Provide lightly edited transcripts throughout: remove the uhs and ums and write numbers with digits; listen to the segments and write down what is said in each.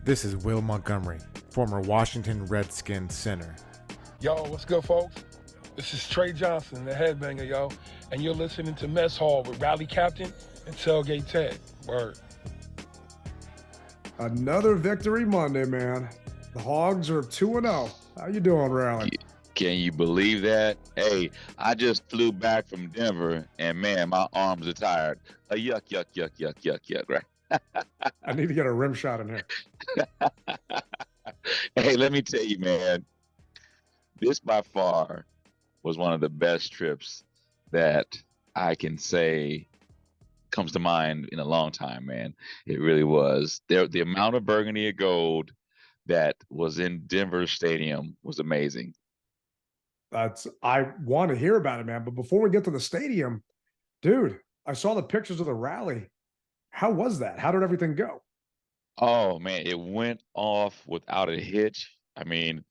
This is Will Montgomery, former Washington Redskins center. Yo, what's good, folks? This is Trey Johnson, the headbanger, yo, and you're listening to Mess Hall with Rally Captain and Tailgate Ted. Word. Another victory Monday, man. The Hogs are 2-0. How you doing, Rally? Can you believe that? Hey, I just flew back from Denver, and man, my arms are tired. Yuck, yuck, yuck, yuck, yuck, yuck, right? I need to get a rim shot in here. Hey, let me tell you, man, this by far was one of the best trips that I can say comes to mind in a long time, man. It really was. The amount of burgundy and gold that was in Denver Stadium was amazing. I want to hear about it, man. But before we get to the stadium, dude, I saw the pictures of the rally. How was that? How did everything go? Oh man, it went off without a hitch. I mean,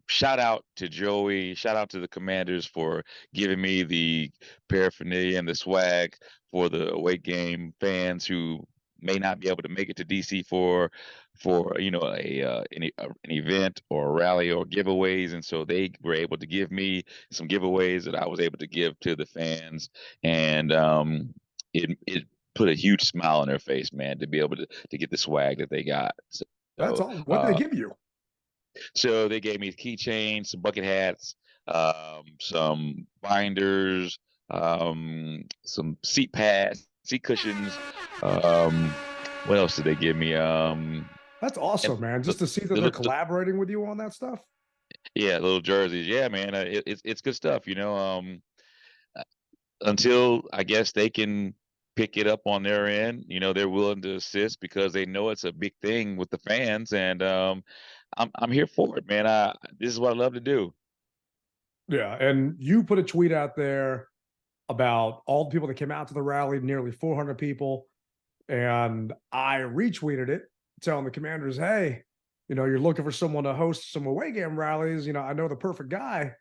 shout out to Joey, shout out to the Commanders for giving me the paraphernalia and the swag for the away game fans who may not be able to make it to DC for an event or a rally or giveaways, and so they were able to give me some giveaways that I was able to give to the fans, and it put a huge smile on their face, man, to be able to get the swag that they got. That's all. What did they give you? So they gave me keychains, some bucket hats, some binders, some seat pads, seat cushions. What else did they give me? That's awesome, man. Just to see that they're collaborating with you on that stuff. Yeah, little jerseys. Yeah, man, it's good stuff. Until I guess they can pick it up on their end, they're willing to assist because they know it's a big thing with the fans, and I'm here for it, man. This is what I love to do. Yeah, and you put a tweet out there about all the people that came out to the rally, nearly 400 people, and I retweeted it, telling the Commanders, "Hey, you're looking for someone to host some away game rallies. I know the perfect guy."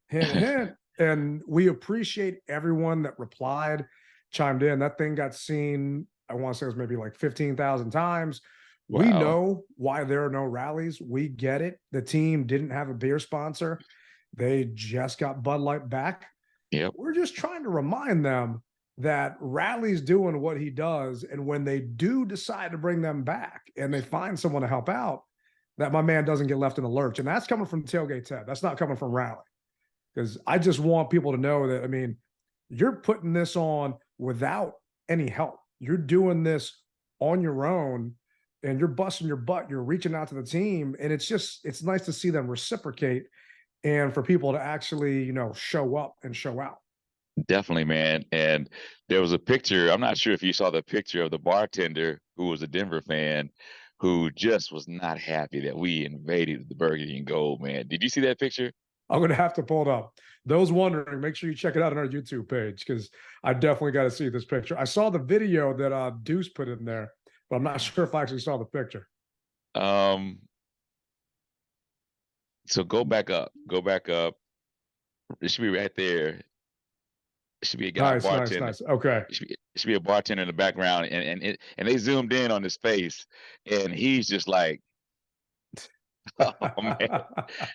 Hint, hint. And we appreciate everyone that replied, chimed in. That thing got seen, I want to say it was maybe like 15,000 times. Wow. We know why there are no rallies. We get it. The team didn't have a beer sponsor. They just got Bud Light back. Yep. We're just trying to remind them that Rally's doing what he does. And when they do decide to bring them back and they find someone to help out, that my man doesn't get left in the lurch. And that's coming from Tailgate Ted. That's not coming from Rally. Because I just want people to know that, you're putting this on without any help. You're doing this on your own and you're busting your butt. You're reaching out to the team. And it's nice to see them reciprocate and for people to actually, show up and show out. Definitely, man. And there was a picture. I'm not sure if you saw the picture of the bartender who was a Denver fan who just was not happy that we invaded the burgundy and gold, man. Did you see that picture? I'm going to have to pull it up. Those wondering, make sure you check it out on our YouTube page because I definitely got to see this picture. I saw the video that Deuce put in there, but I'm not sure if I actually saw the picture. So go back up. It should be right there. It should be a guy bartender. Nice. Okay. It should be a bartender in the background, and they zoomed in on his face, and he's just like, oh man,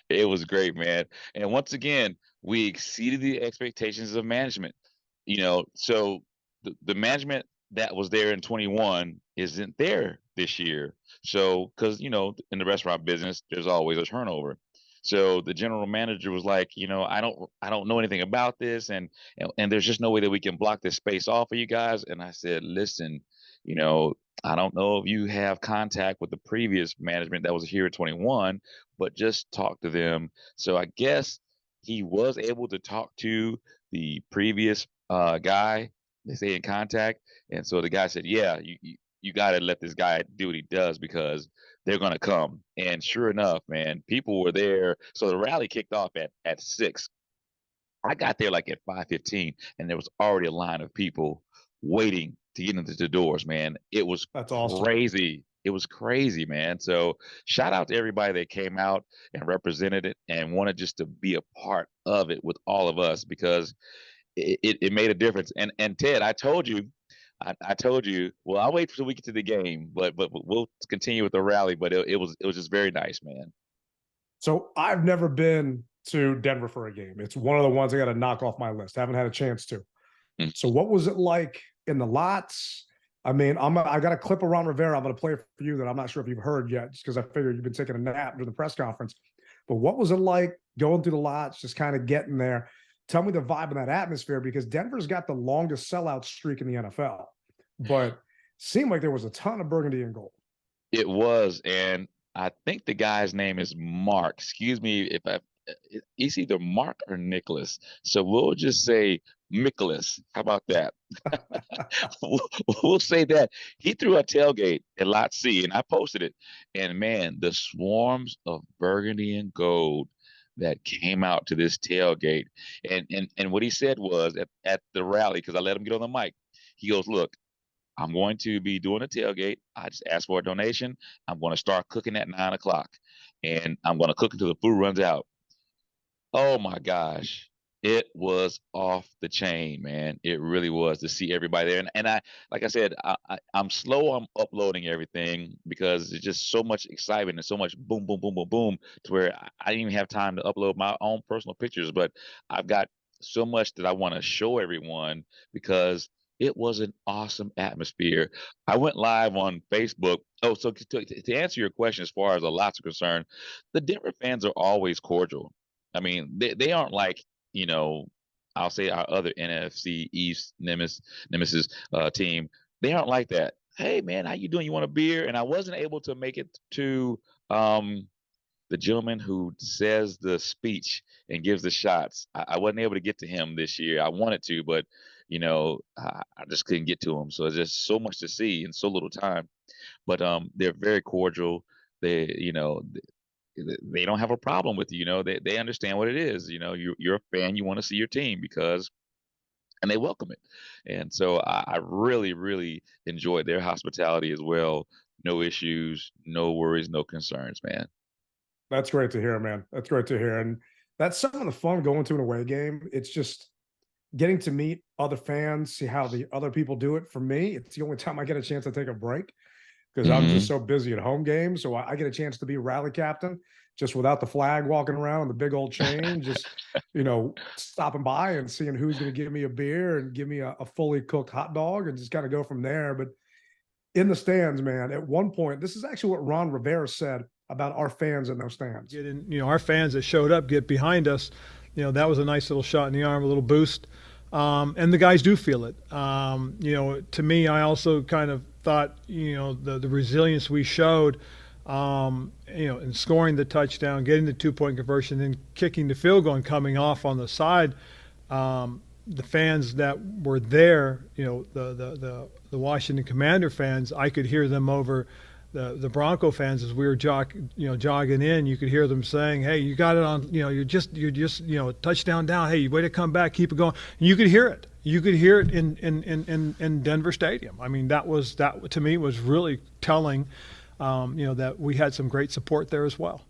it was great, man. And once again, we exceeded the expectations of management. So the management that was there in 21 isn't there this year. So because in the restaurant business, there's always a turnover. So the general manager was like, I don't know anything about this, and there's just no way that we can block this space off for you guys. And I said, listen, I don't know if you have contact with the previous management that was here at 21, but just talk to them. So I guess he was able to talk to the previous guy. They say in contact, and so the guy said, yeah, you got to let this guy do what he does because they're going to come. And sure enough, man, people were there. So the rally kicked off at 6. I got there like at 5:15, and there was already a line of people waiting to get into the doors, man. That's crazy. Awesome. It was crazy, man. So shout out to everybody that came out and represented it and wanted just to be a part of it with all of us because it made a difference. And Ted, I told you I told you. Well, I'll wait till we get to the game, but we'll continue with the rally. But it was just very nice, man. So I've never been to Denver for a game. It's one of the ones I got to knock off my list. Haven't had a chance to. Mm. So what was it like in the lots? I mean, I got a clip around Rivera. I'm going to play it for you that I'm not sure if you've heard yet, just because I figured you've been taking a nap during the press conference. But what was it like going through the lots, just kind of getting there? Tell me the vibe in that atmosphere, because Denver's got the longest sellout streak in the NFL, but seemed like there was a ton of burgundy and gold. It was, and I think the guy's name is Mark. Excuse me if it's either Mark or Nicholas. So we'll just say Nicholas. How about that? we'll say that he threw a tailgate at Lot C, and I posted it. And man, the swarms of burgundy and gold that came out to this tailgate, and what he said was at the rally, because I let him get on the mic. He goes, "Look, I'm going to be doing a tailgate. I just asked for a donation. I'm going to start cooking at 9 o'clock, and I'm going to cook until the food runs out." Oh my gosh. It was off the chain, man. It really was, to see everybody there. And like I said, I'm slow on uploading everything because it's just so much excitement and so much boom, boom, boom, boom, boom, to where I didn't even have time to upload my own personal pictures. But I've got so much that I want to show everyone, because it was an awesome atmosphere. I went live on Facebook. Oh, so to answer your question, as far as the lots are concerned, the Denver fans are always cordial. I mean, they aren't like, you know, I'll say our other NFC East nemesis team. They aren't like that. Hey man, how you doing? You want a beer? And I wasn't able to make it to um the gentleman who says the speech and gives the shots. I wasn't able to get to him this year. I wanted to, but I just couldn't get to him. So it's just so much to see in so little time. But they're very cordial. They, they don't have a problem with you. They understand what it is. You're a fan. You want to see your team, and they welcome it. And so I really, really enjoyed their hospitality as well. No issues, no worries, no concerns, man. That's great to hear, man. That's great to hear. And that's some of the fun going to an away game. It's just getting to meet other fans, see how the other people do it. For me, it's the only time I get a chance to take a break, because I'm just Hmm. so busy at home games. So I get a chance to be rally captain just without the flag, walking around on the big old chain, just, stopping by and seeing who's going to give me a beer and give me a fully cooked hot dog, and just kind of go from there. But in the stands, man, at one point, this is actually what Ron Rivera said about our fans in those stands. Get in, our fans that showed up get behind us. That was a nice little shot in the arm, a little boost. And the guys do feel it. To me, I also kind of thought, the resilience we showed, in scoring the touchdown, getting the 2-point conversion, then kicking the field goal and coming off on the side. The fans that were there, the Washington Commander fans, I could hear them over the Bronco fans as we were jogging in. You could hear them saying, "Hey, you got it on. You're just touchdown down. Hey, way to come back. Keep it going." And you could hear it. You could hear it in Denver Stadium. I mean, that to me was really telling. That we had some great support there as well.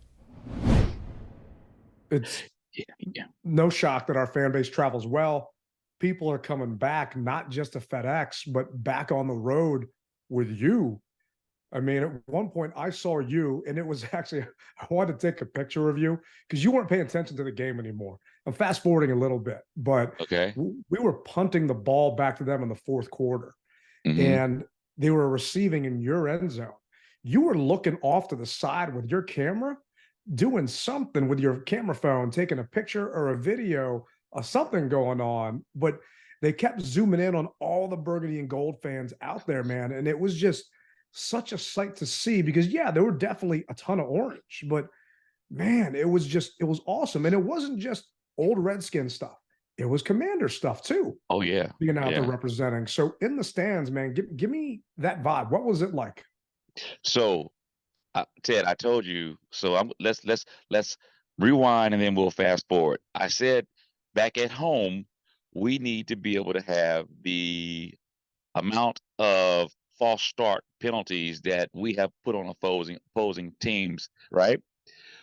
It's Yeah. no shock that our fan base travels well. People are coming back, not just to FedEx, but back on the road with you. I mean, at one point I saw you, and it was actually, I wanted to take a picture of you because you weren't paying attention to the game anymore. I'm fast forwarding a little bit, but Okay. we were punting the ball back to them in the fourth quarter, Hmm. and they were receiving in your end zone. You were looking off to the side with your camera, doing something with your camera phone, taking a picture or a video of something going on, but they kept zooming in on all the burgundy and gold fans out there, man. And it was just such a sight to see, because yeah, there were definitely a ton of orange, but man, it was awesome. And it wasn't just old Redskin stuff. It was Commander stuff too, Oh yeah. being out there Yeah. representing. So in the stands, man, give me that vibe. What was it like? So, Ted, I told you. So let's rewind and then we'll fast forward. I said back at home, we need to be able to have the amount of false start penalties that we have put on opposing teams, right?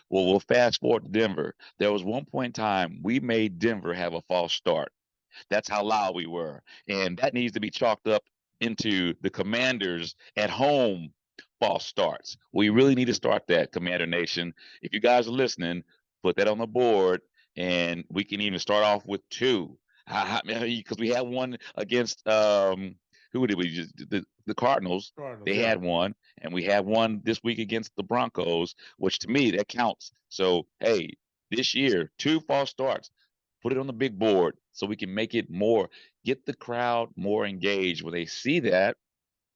Well, we'll fast forward to Denver. There was one point in time we made Denver have a false start. That's how loud we were, and that needs to be chalked up into the Commanders at home false starts. We really need to start that, Commander Nation. If you guys are listening, put that on the board, and we can even start off with 2. Because we had one against who did we just the Cardinals? They yeah. had one, and we had one this week against the Broncos, which to me that counts. So hey, this year 2 false starts. Put it on the big board so we can make it more, get the crowd more engaged. When they see that,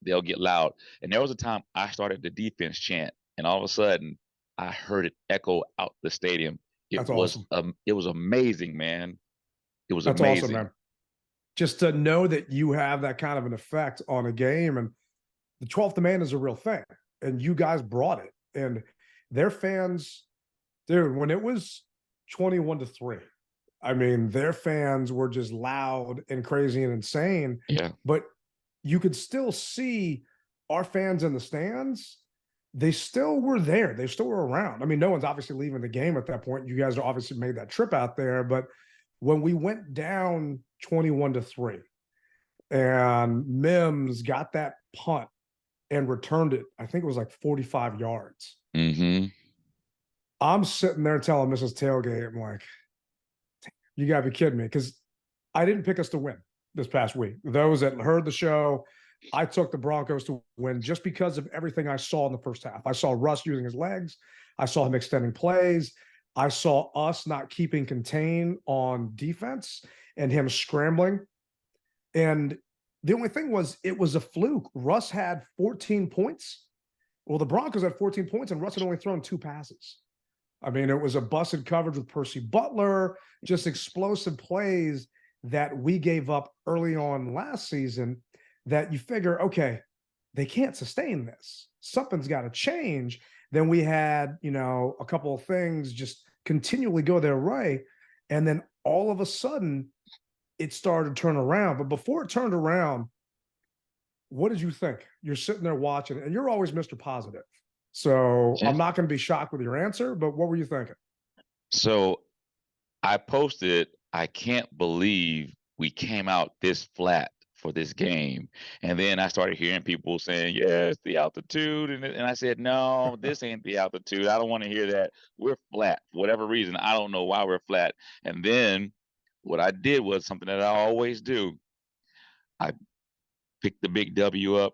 they'll get loud. And there was a time I started the defense chant, and all of a sudden I heard it echo out the stadium. That's awesome. It was amazing, man. It was That's amazing. awesome, man. Just to know that you have that kind of an effect on a game, and the 12th man is a real thing, and you guys brought it. And their fans, dude, when it was 21-3, I mean, their fans were just loud and crazy and insane. Yeah. But you could still see our fans in the stands. They still were there. They still were around. I mean, no one's obviously leaving the game at that point. You guys obviously made that trip out there. But when we went down 21-3 and Mims got that punt and returned it, I think it was like 45 yards. Mm-hmm. I'm sitting there telling Mrs. Tailgate, I'm like, you got to be kidding me, because I didn't pick us to win this past week. Those that heard the show, I took the Broncos to win just because of everything I saw in the first half. I saw Russ using his legs. I saw him extending plays. I saw us not keeping contain on defense and him scrambling. And the only thing was, it was a fluke. Russ had 14 points. Well, the Broncos had 14 points, and Russ had only thrown 2 passes. I mean, it was a busted coverage with Percy Butler, just explosive plays that we gave up early on last season that you figure, okay, they can't sustain this. Something's got to change. Then we had, a couple of things just continually go their way. And then all of a sudden, it started to turn around. But before it turned around, what did you think? You're sitting there watching, and you're always Mr. Positive. So I'm not going to be shocked with your answer, but what were you thinking? So I posted, I can't believe we came out this flat for this game. And then I started hearing people saying, yeah, it's the altitude. And I said, no, this ain't the altitude. I don't want to hear that. We're flat for whatever reason. I don't know why we're flat. And then what I did was something that I always do. I picked the big W up,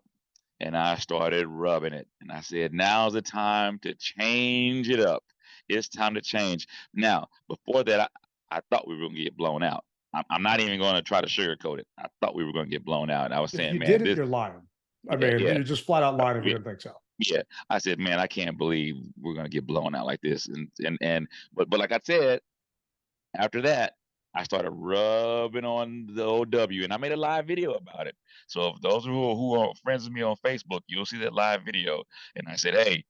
and I started rubbing it. And I said, now's the time to change it up. It's time to change. Now, before that, I thought we were going to get blown out. I'm not even going to try to sugarcoat it. I thought we were going to get blown out. And I was saying, if you did it, you're lying. I mean, you're just flat out lying if you didn't think so. Yeah. I said, man, I can't believe we're going to get blown out like this. But like I said, after that, I started rubbing on the OW, and I made a live video about it. So if those who are friends with me on Facebook, you'll see that live video. And I said, hey,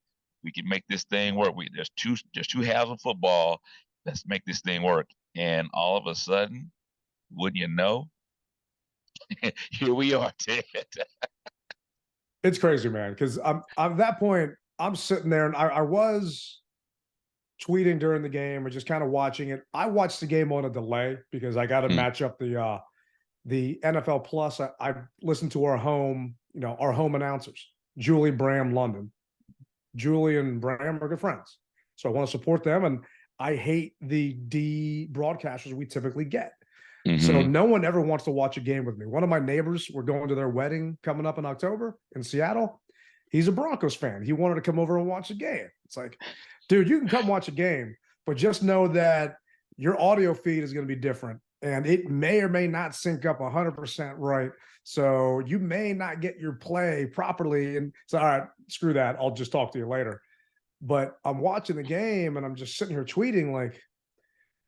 we can make this thing work. There's two halves of football. Let's make this thing work. And all of a sudden, wouldn't you know, here we are, Ted. It's crazy, man, because I'm at that point, I'm sitting there, and I was tweeting during the game or just kind of watching it. I watched the game on a delay because I got to match up the NFL Plus. I listened to our home announcers, Julie Bram London. Julie and Bram are good friends, so I want to support them. And I hate the D broadcasters we typically get. Mm-hmm. So no one ever wants to watch a game with me. One of my neighbors, we're going to their wedding coming up in October in Seattle. He's a Broncos fan. He wanted to come over and watch a game. It's like, dude, you can come watch a game, but just know that your audio feed is going to be different, and it may or may not sync up 100% right. So you may not get your play properly. And so, all right, screw that. I'll just talk to you later. But I'm watching the game, and I'm just sitting here tweeting like,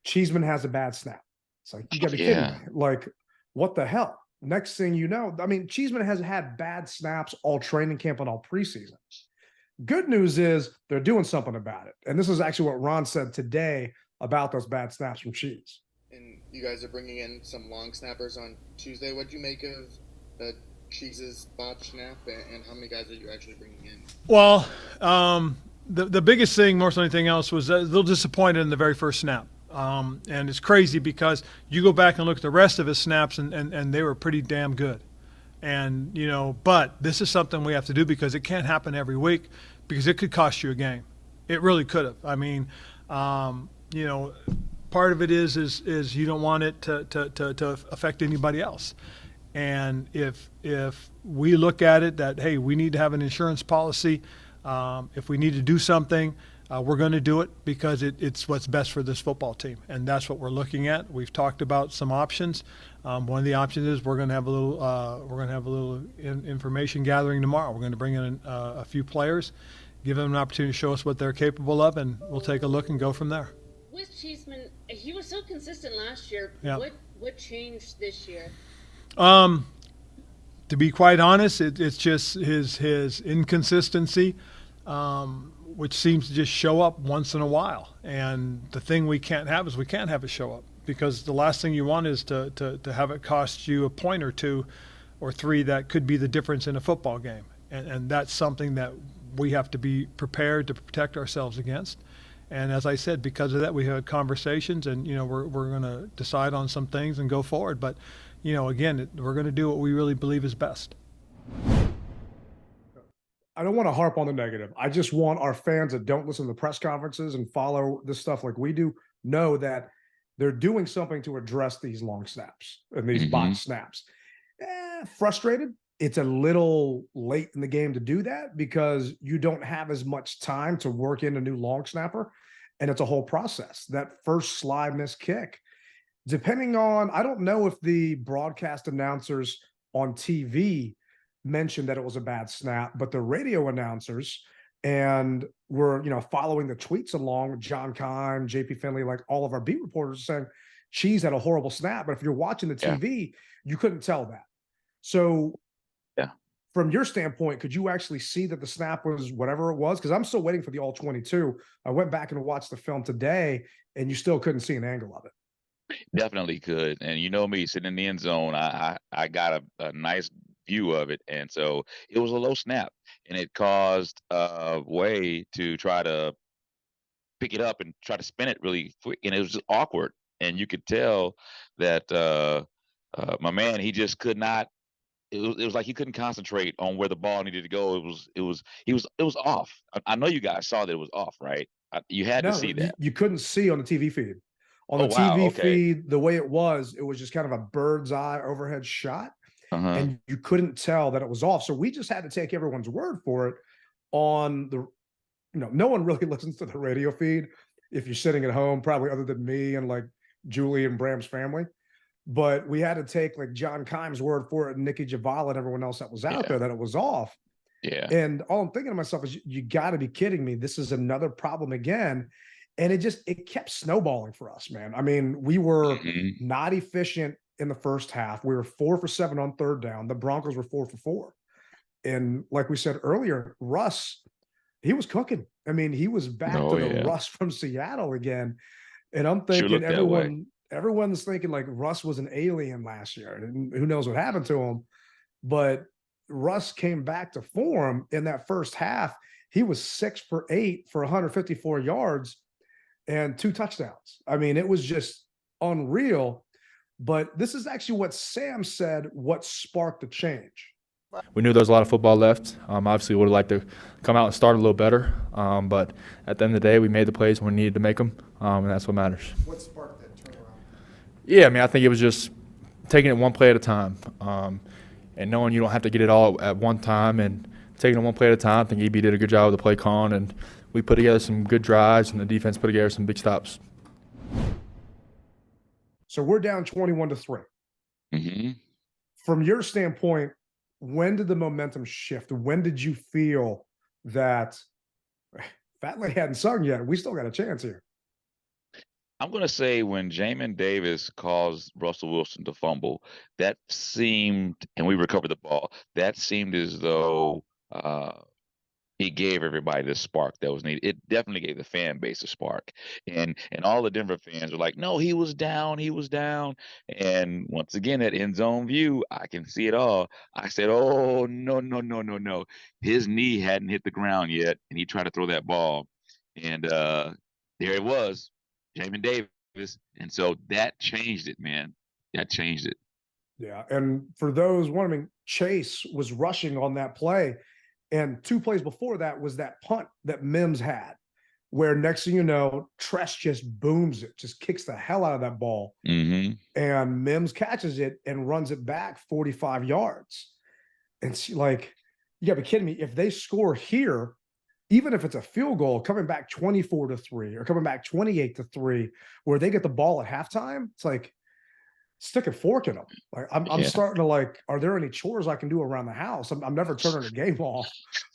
Cheeseman has a bad snap. It's like, you got to be kidding me. Like, what the hell? Next thing you know, I mean, Cheeseman has had bad snaps all training camp and all preseason. Good news is they're doing something about it. And this is actually what Ron said today about those bad snaps from Cheese. And you guys are bringing in some long snappers on Tuesday. What do you make of Cheese's botch snap, and how many guys are you actually bringing in? Well, the biggest thing, more than anything else, was a little disappointed in the very first snap. And it's crazy because you go back and look at the rest of his snaps, and they were pretty damn good. And, but this is something we have to do because it can't happen every week because it could cost you a game. It really could have. I mean, part of it is you don't want it to affect anybody else. And if we look at it that, hey, we need to have an insurance policy, if we need to do something, we're going to do it because it's what's best for this football team, and that's what we're looking at. We've talked about some options. One of the options is we're going to have a little information gathering tomorrow. We're going to bring in a few players, give them an opportunity to show us what they're capable of, and we'll take a look and go from there. With Cheeseman, he was so consistent last year. Yeah. What changed this year? To be quite honest, it's just his inconsistency, which seems to just show up once in a while. And the thing we can't have is we can't have it show up, because the last thing you want is to have it cost you a point or two or three that could be the difference in a football game. And that's something that we have to be prepared to protect ourselves against. And as I said, because of that, we had conversations, and we're going to decide on some things and go forward. But again, we're going to do what we really believe is best. I don't want to harp on the negative. I just want our fans that don't listen to the press conferences and follow this stuff like we do know that they're doing something to address these long snaps and these botched snaps. Frustrated. It's a little late in the game to do that because you don't have as much time to work in a new long snapper, and it's a whole process. That first slide miss kick, depending on, I don't know if the broadcast announcers on TV mentioned that it was a bad snap, but the radio announcers and we're following the tweets along, John Kime, JP Finley, like all of our beat reporters saying Cheese had a horrible snap. But if you're watching the TV, you couldn't tell that. So from your standpoint, could you actually see that the snap was whatever it was? Because I'm still waiting for the all 22. I went back and watched the film today, and you still couldn't see an angle of it. Definitely could. And me, sitting in the end zone, I got a nice view of it. And so it was a low snap, and it caused Way to try to pick it up and try to spin it really quick. And it was just awkward. And you could tell that my man, he just could not. It was like he couldn't concentrate on where the ball needed to go. He was off. I know you guys saw that it was off, right? You had to see that. You couldn't see on the TV feed. On the TV feed, the way it was just kind of a bird's eye overhead shot, and you couldn't tell that it was off. So we just had to take everyone's word for it. On the, no one really listens to the radio feed if you're sitting at home, probably other than me and like Julie and Bram's family. But we had to take like John Kime's word for it, and Nikki Javala and everyone else that was out there, that it was off. Yeah. And all I'm thinking to myself is, you got to be kidding me. This is another problem again. And it kept snowballing for us, man. I mean, we were not efficient in the first half. We were 4 for 7 on third down. The Broncos were 4 for 4. And like we said earlier, Russ, he was cooking. I mean, he was back to the Russ from Seattle again. And I'm thinking everyone's thinking like Russ was an alien last year, and who knows what happened to him. But Russ came back to form in that first half. He was 6 for 8 for 154 yards and 2 touchdowns. I mean, it was just unreal. But this is actually what Sam said, what sparked the change. We knew there was a lot of football left. Obviously, we would have liked to come out and start a little better. But at the end of the day, we made the plays when we needed to make them, and that's what matters. What sparked that turnaround? Yeah, I mean, I think it was just taking it one play at a time, and knowing you don't have to get it all at one time, and taking it one play at a time. I think EB did a good job with the play calling, and we put together some good drives, and the defense put together some big stops. So we're down 21-3. From your standpoint, when did the momentum shift? When did you feel that Fatley hadn't sung yet? We still got a chance here. I'm going to say when Jamin Davis caused Russell Wilson to fumble, that seemed, and we recovered the ball, that seemed as though he gave everybody the spark that was needed. It definitely gave the fan base a spark. And all the Denver fans were like, no, he was down. And once again, that end zone view, I can see it all. I said, oh, no. His knee hadn't hit the ground yet, and he tried to throw that ball. And there it was, Jamin Davis. And so that changed it, man. That changed it. Yeah. And for those wondering, Chase was rushing on that play. And 2 plays before that was that punt that Mims had, where next thing you know, Tress just booms it, just kicks the hell out of that ball. Mm-hmm. And Mims catches it and runs it back 45 yards. And she, like, you gotta be kidding me. If they score here, even if it's a field goal, coming back 24-3 or coming back 28-3, where they get the ball at halftime, it's like stick a fork in them. Like I'm starting to like, are there any chores I can do around the house? I'm never turning the game off,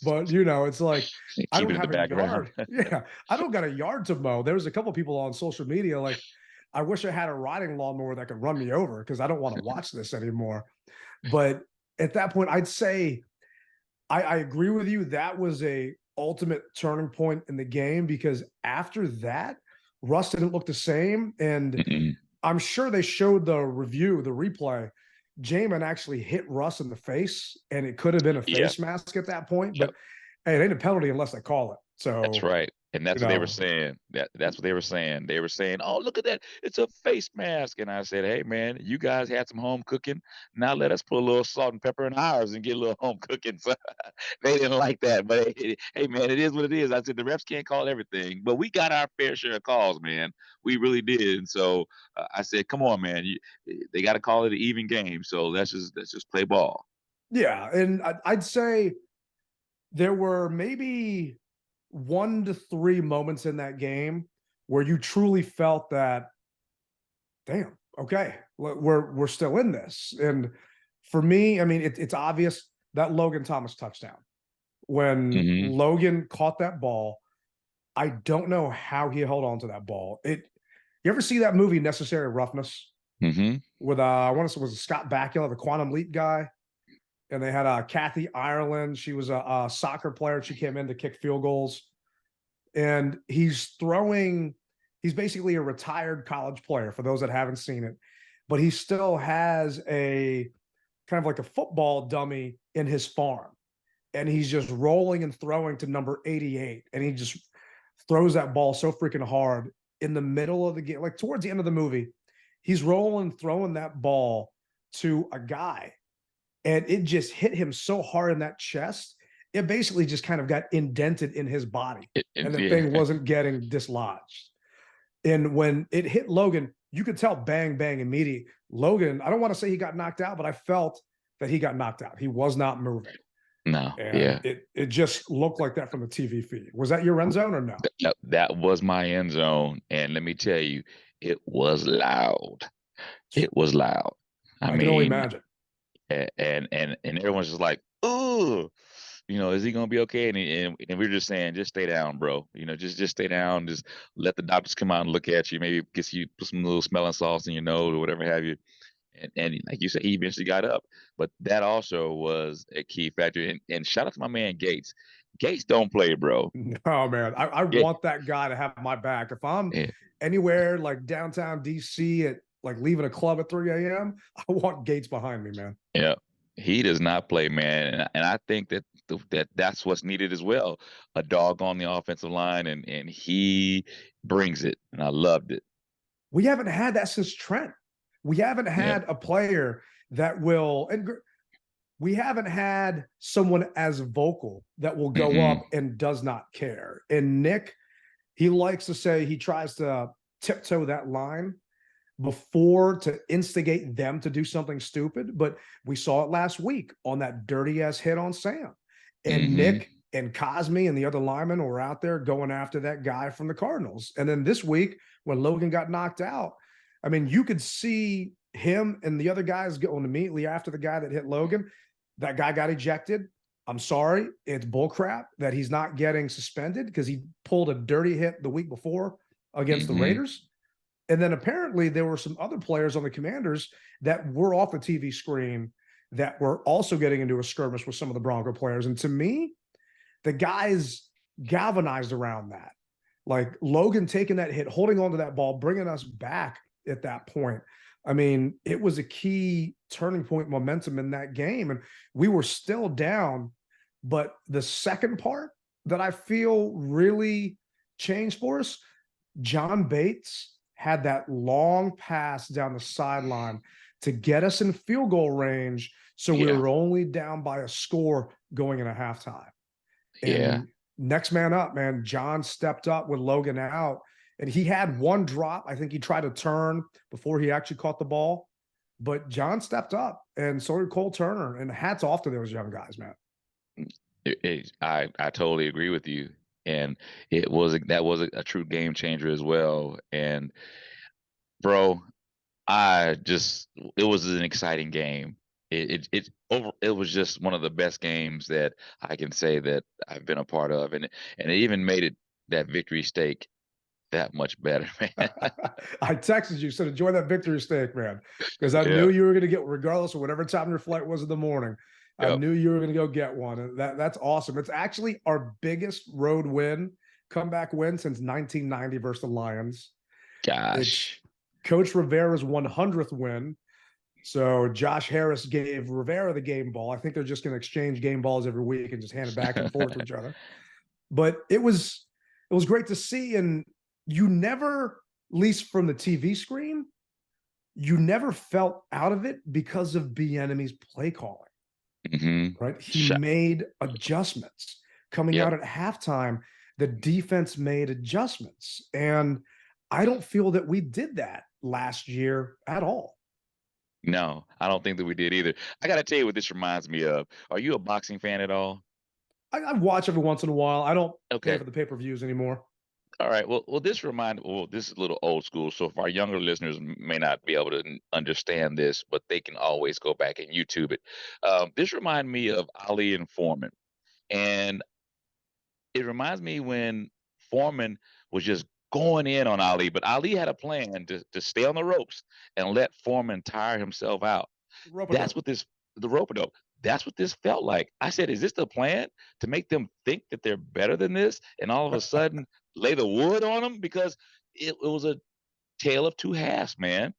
but it's like I Keep don't it in have the a background. yard. Yeah, I don't got a yard to mow. There was a couple people on social media like, I wish I had a riding lawnmower that could run me over because I don't want to watch this anymore. But at that point, I'd say I agree with you. That was a ultimate turning point in the game because after that, Russ didn't look the same. And Mm-mm. I'm sure they showed the replay. Jamin actually hit Russ in the face, and it could have been a face mask at that point. But hey, it ain't a penalty unless they call it. So that's right. And that's what they were saying. That's what they were saying. They were saying, "Oh, look at that! It's a face mask." And I said, "Hey, man, you guys had some home cooking. Now let us put a little salt and pepper in ours and get a little home cooking." So they didn't like that, but hey, man, it is what it is. I said the refs can't call everything, but we got our fair share of calls, man. We really did. And so I said, "Come on, man, they got to call it an even game. So let's just play ball." Yeah, and I'd say there were maybe 1 to 3 moments in that game where you truly felt that, damn, okay, we're still in this. And for me, I mean, it's obvious that Logan Thomas touchdown. When Logan caught that ball, I don't know how he held on to that ball. You ever see that movie Necessary Roughness? With I want to say was Scott Bakula, the Quantum Leap guy, and they had Kathy Ireland. She was a soccer player. She came in to kick field goals, and he's basically a retired college player for those that haven't seen it, but he still has a kind of like a football dummy in his farm, and he's just rolling and throwing to number 88, and he just throws that ball so freaking hard in the middle of the game, like towards the end of the movie. He's rolling, throwing that ball to a guy, and it just hit him so hard in that chest. It basically just kind of got indented in his body, and the thing wasn't getting dislodged. And when it hit Logan, you could tell bang, bang immediately. Logan, I don't want to say he got knocked out, but I felt that he got knocked out. He was not moving. No, and it just looked like that from the TV feed. Was that your end zone or no? That was my end zone, and let me tell you, it was loud. It was loud. I mean, can only imagine. And everyone's just like, "Oh, is he gonna be okay?" And we're just saying, just stay down, bro. Just stay down. Just let the doctors come out and look at you. Maybe get you put some little smelling salts in your nose or whatever have you. And like you said, he eventually got up. But that also was a key factor. And shout out to my man Gates. Gates don't play, bro. Oh man, I want that guy to have my back. If I'm anywhere like downtown DC at like leaving a club at 3 a.m., I want Gates behind me, man. Yeah, he does not play, man, and I think that's what's needed as well. A dog on the offensive line, and he brings it, and I loved it. We haven't had that since Trent. We haven't had a player that will, and we haven't had someone as vocal that will go up and does not care. And Nick, he likes to say he tries to tiptoe that line before to instigate them to do something stupid. But we saw it last week on that dirty ass hit on Sam. And Nick and Cosme and the other linemen were out there going after that guy from the Cardinals. And then this week, when Logan got knocked out, I mean, you could see him and the other guys going immediately after the guy that hit Logan. That guy got ejected. I'm sorry. It's bullcrap that he's not getting suspended because he pulled a dirty hit the week before against the Raiders. And then apparently there were some other players on the Commanders that were off the TV screen that were also getting into a skirmish with some of the Bronco players. And to me, the guys galvanized around that. Like Logan taking that hit, holding on to that ball, bringing us back at that point. I mean, it was a key turning point momentum in that game. And we were still down. But the second part that I feel really changed for us, John Bates had that long pass down the sideline to get us in field goal range. So we Yeah. were only down by a score going into halftime. Yeah. And next man up, man, John stepped up with Logan out, and he had one drop. I think he tried to turn before he actually caught the ball, but John stepped up, and so did Cole Turner. And hats off to those young guys, man. I totally agree with you, and that was a true game changer as well. And bro, it was an exciting game. It was just one of the best games that I can say that I've been a part of, and it even made it that victory stake that much better, man. I texted you, said enjoy that victory steak, man, because I Yeah. knew you were going to get, regardless of whatever time your flight was in the morning, I Yep. knew you were going to go get one. And that's awesome. It's actually our biggest road comeback win since 1990 versus the Lions. Gosh. It's Coach Rivera's 100th win. So Josh Harris gave Rivera the game ball. I think they're just going to exchange game balls every week and just hand it back and forth to each other. But it was great to see. And you never, at least from the TV screen, you never felt out of it because of Bieniemy's play calling. Mm-hmm. Right? He made adjustments coming out at halftime. The defense made adjustments. And I don't feel that we did that last year at all. No, I don't think that we did either. I got to tell you what this reminds me of. Are you a boxing fan at all? I watch every once in a while. I don't pay Okay. for the pay-per-views anymore. All right. Well, this is a little old school. So if our younger listeners may not be able to understand this, but they can always go back and YouTube it. This reminds me of Ali and Foreman. And it reminds me when Foreman was just going in on Ali, but Ali had a plan to stay on the ropes and let Foreman tire himself out. That's what the rope-a-dope. That's what this felt like. I said, is this the plan to make them think that they're better than this and all of a sudden lay the wood on them? Because it was a tale of two halves, man.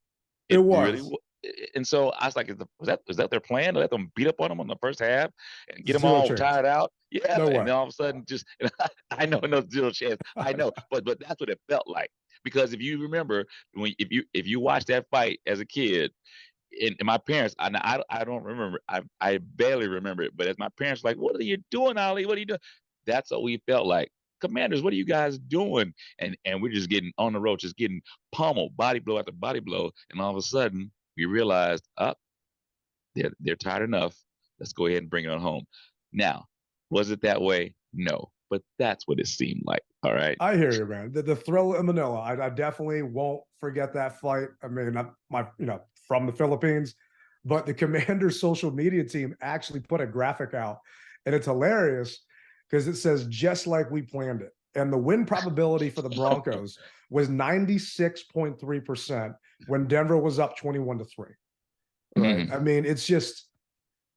It was. Really, and so I was like, is that their plan to let them beat up on them on the first half and get them Zero all chance. tired out? Yeah, No and way. then all of a sudden, I know no zero chance. I know, but that's what it felt like. Because if you remember, if you watched that fight as a kid, and my parents, I don't remember, I barely remember it, but as my parents were like, what are you doing, Ali? What are you doing? That's what we felt like. Commanders, what are you guys doing? And we're just getting on the road, just getting pummeled, body blow after body blow, and all of a sudden we realized, they're tired enough. Let's go ahead and bring it on home. Now, was it that way? No, but that's what it seemed like. All right. I hear you, man. The thrill in Manila. I definitely won't forget that fight. I mean, from the Philippines, but the Commanders social media team actually put a graphic out, and it's hilarious because it says just like we planned it. And the win probability for the Broncos was 96.3% when Denver was up 21-3. Right. Mm-hmm. I mean, it's just,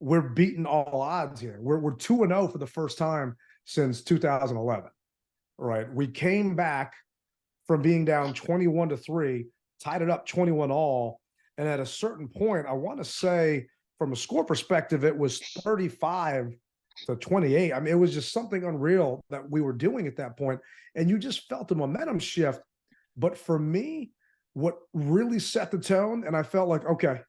we're beating all odds here. We're 2-0 for the first time since 2011. Right. We came back from being down 21-3, tied it up 21-all. And at a certain point, I want to say from a score perspective, it was 35-28. I mean, it was just something unreal that we were doing at that point. And you just felt the momentum shift. But for me, what really set the tone, and I felt like, okay,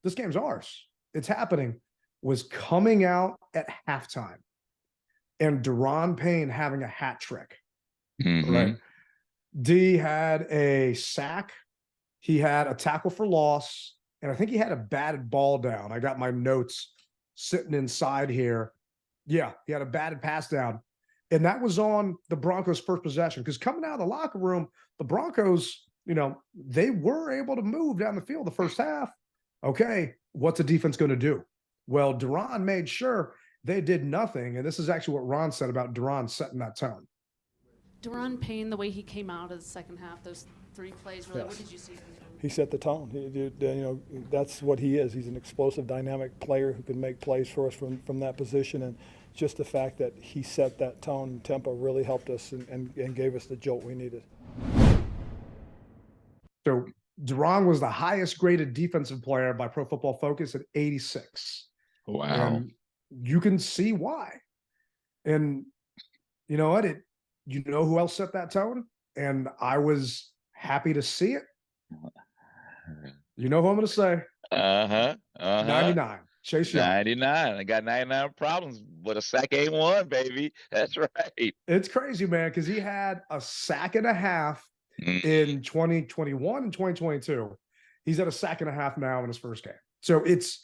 this game's ours, it's happening, was coming out at halftime and Deron Payne having a hat trick. Mm-hmm. Right. D had a sack. He had a tackle for loss. And I think he had a batted ball down. I got my notes sitting inside here. Yeah, he had a batted pass down. And that was on the Broncos' first possession. Because coming out of the locker room, the Broncos, they were able to move down the field the first half. Okay, what's the defense going to do? Well, Deron made sure they did nothing. And this is actually what Ron said about Deron setting that tone. Deron Payne, the way he came out of the second half, those 3 plays, really, what did you see from him? He set the tone. That's what he is. He's an explosive, dynamic player who can make plays for us from that position. And just the fact that he set that tone and tempo really helped us and gave us the jolt we needed. So Deron was the highest graded defensive player by Pro Football Focus at 86. Wow. And you can see why. And you know what? You know who else set that tone? And I was happy to see it. You know who I'm going to say? Uh-huh. Uh-huh. 99. Chase Young. 99. I got 99 problems, but a sack ain't one, baby. That's right. It's crazy, man, because he had a sack and a half Mm. in 2021 and 2022. He's at a sack and a half now in his first game. So it's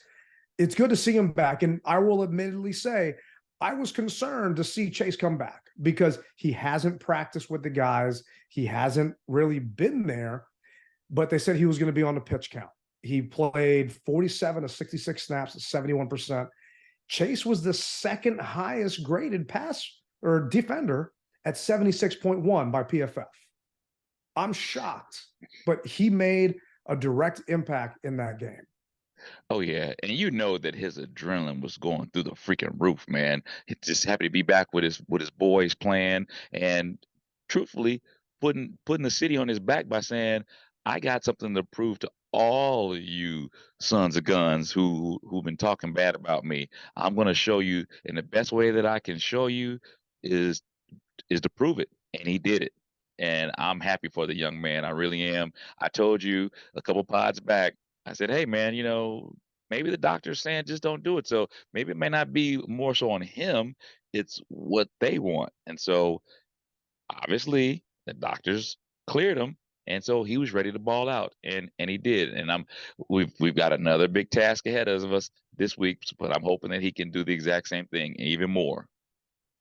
good to see him back. And I will admittedly say, I was concerned to see Chase come back because he hasn't practiced with the guys. He hasn't really been there, but they said he was going to be on the pitch count. He played 47 of 66 snaps at 71%. Chase was the second highest graded pass or defender at 76.1 by PFF. I'm shocked, but he made a direct impact in that game. Oh yeah, and you know that his adrenaline was going through the freaking roof, man. He just happy to be back with his boys playing, and truthfully, putting the city on his back by saying, "I got something to prove to all of you sons of guns who've been talking bad about me. I'm going to show you, and the best way that I can show you is to prove it." And he did it. And I'm happy for the young man. I really am. I told you a couple pods back, I said, hey, man, maybe the doctor's saying just don't do it. So maybe it may not be more so on him. It's what they want. And so obviously the doctors cleared him. And so he was ready to ball out, and he did. And we've got another big task ahead of us this week, but I'm hoping that he can do the exact same thing and even more.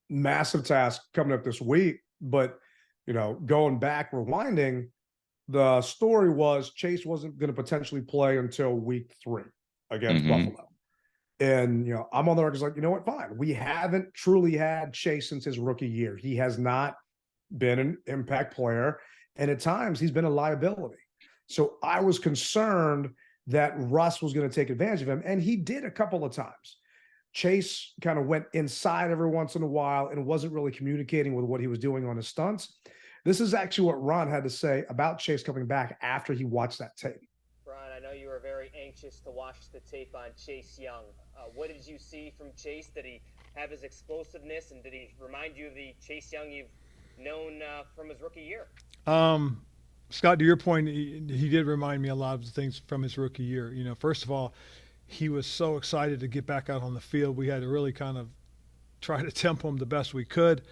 Massive task coming up this week, but going back, rewinding, the story was Chase wasn't going to potentially play until week 3 against Buffalo. And I'm on the record like, you know what, fine. We haven't truly had Chase since his rookie year. He has not been an impact player, and at times he's been a liability. So I was concerned that Russ was going to take advantage of him, and he did a couple of times. Chase kind of went inside every once in a while and wasn't really communicating with what he was doing on his stunts. This is actually what Ron had to say about Chase coming back after he watched that tape. Ron, I know you were very anxious to watch the tape on Chase Young. What did you see from Chase? Did he have his explosiveness, and did he remind you of the Chase Young you've known from his rookie year? Scott, to your point, he did remind me a lot of the things from his rookie year. First of all, he was so excited to get back out on the field. We had to really kind of try to tempo him the best we could.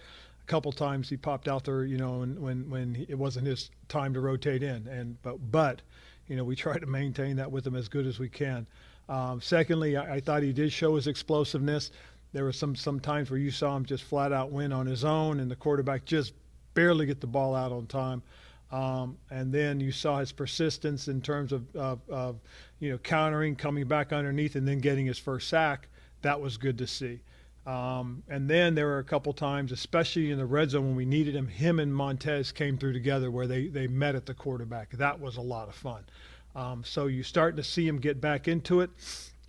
A couple times he popped out there, when it wasn't his time to rotate in. But we try to maintain that with him as good as we can. Secondly, I thought he did show his explosiveness. There were some times where you saw him just flat out win on his own, and the quarterback just barely get the ball out on time. And then you saw his persistence in terms of countering, coming back underneath, and then getting his first sack. That was good to see. And then there were a couple times, especially in the red zone when we needed him and Montez came through together where they met at the quarterback. That was a lot of fun. So you're starting to see him get back into it.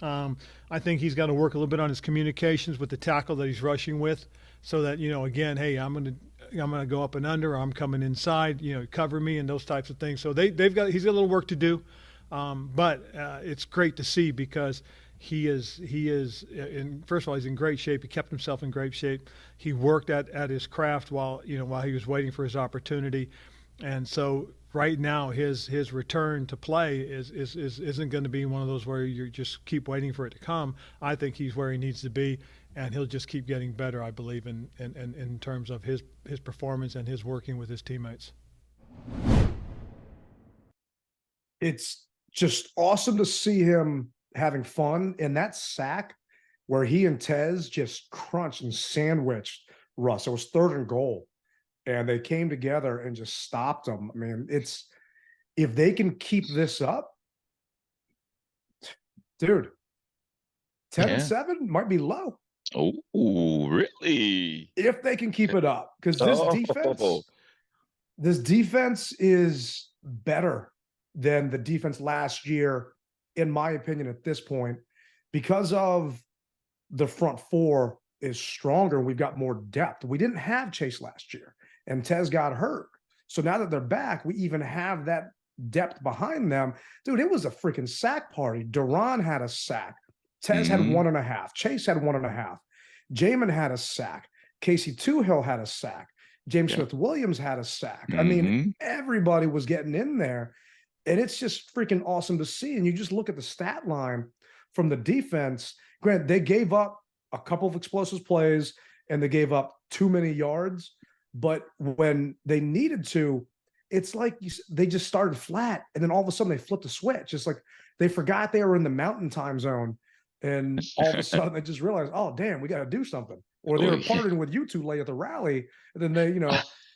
I think he's got to work a little bit on his communications with the tackle that he's rushing with, so that again, hey, I'm gonna go up and under, or I'm coming inside, cover me, and those types of things. So he's got a little work to do, but it's great to see because he is first of all, he's in great shape. He kept himself in great shape. He worked at his craft while he was waiting for his opportunity, and so right now his return to play isn't going to be one of those where you just keep waiting for it to come. I think he's where he needs to be, and he'll just keep getting better, I believe, in terms of his performance and his working with his teammates. It's just awesome to see him having fun. And that sack where he and Tez just crunched and sandwiched Russ, it was 3rd and goal. And they came together and just stopped him. I mean, if they can keep this up, dude, 10-7 might be low. Oh, really? If they can keep it up, because this defense is better than the defense last year, in my opinion, at this point, because of the front four is stronger. We've got more depth. We didn't have Chase last year, and Tez got hurt. So now that they're back, we even have that depth behind them. Dude, it was a freaking sack party. Duran had a sack. Tez had 1.5. Chase had 1.5. Jamin had a sack. Casey Toohill had a sack. James Smith-Williams had a sack. I mean, everybody was getting in there. And it's just freaking awesome to see. And you just look at the stat line from the defense. Grant, they gave up a couple of explosive plays and they gave up too many yards. But when they needed to, it's like they just started flat. And then all of a sudden they flipped a switch. It's like they forgot they were in the mountain time zone. And all of a sudden they just realized, oh, damn, we got to do something. Or they were partying with you two late at the rally. And then they,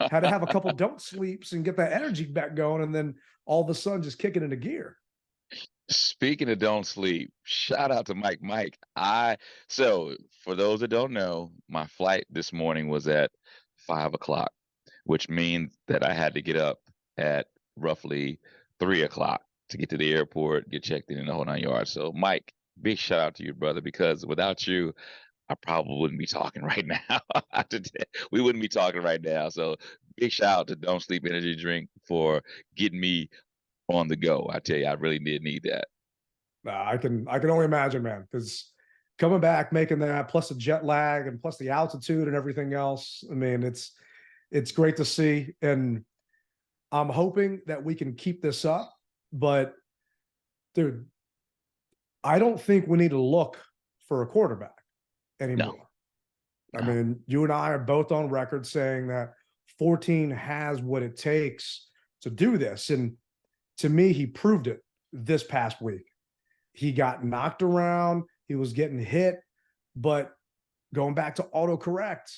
had to have a couple don't sleeps and get that energy back going. And then all of a sudden just kicking into gear. Speaking of don't sleep, shout out to Mike. So for those that don't know, my flight this morning was at 5 o'clock, which means that I had to get up at roughly 3 o'clock to get to the airport, get checked in the whole 9 yards. So Mike, big shout out to you, brother, because without you, I probably wouldn't be talking right now. We wouldn't be talking right now. So big shout out to Don't Sleep Energy Drink for getting me on the go. I tell you, I really did need that. I can only imagine, man, because coming back, making that, plus the jet lag and plus the altitude and everything else. I mean, it's great to see. And I'm hoping that we can keep this up. But dude, I don't think we need to look for a quarterback anymore. No. I mean, you and I are both on record saying that 14 has what it takes to do this. And to me, he proved it this past week. He got knocked around. He was getting hit. But going back to autocorrect,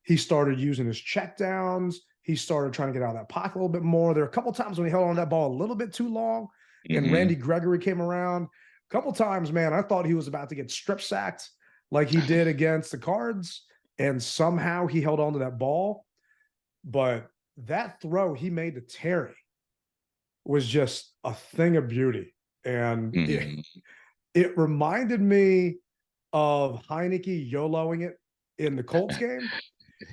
he started using his checkdowns. He started trying to get out of that pocket a little bit more. There were a couple times when he held on that ball a little bit too long, and Randy Gregory came around. A couple times, man, I thought he was about to get strip sacked like he did against the Cards, and somehow he held on to that ball. But that throw he made to Terry was just a thing of beauty. And it reminded me of Heineke YOLOing it in the Colts game.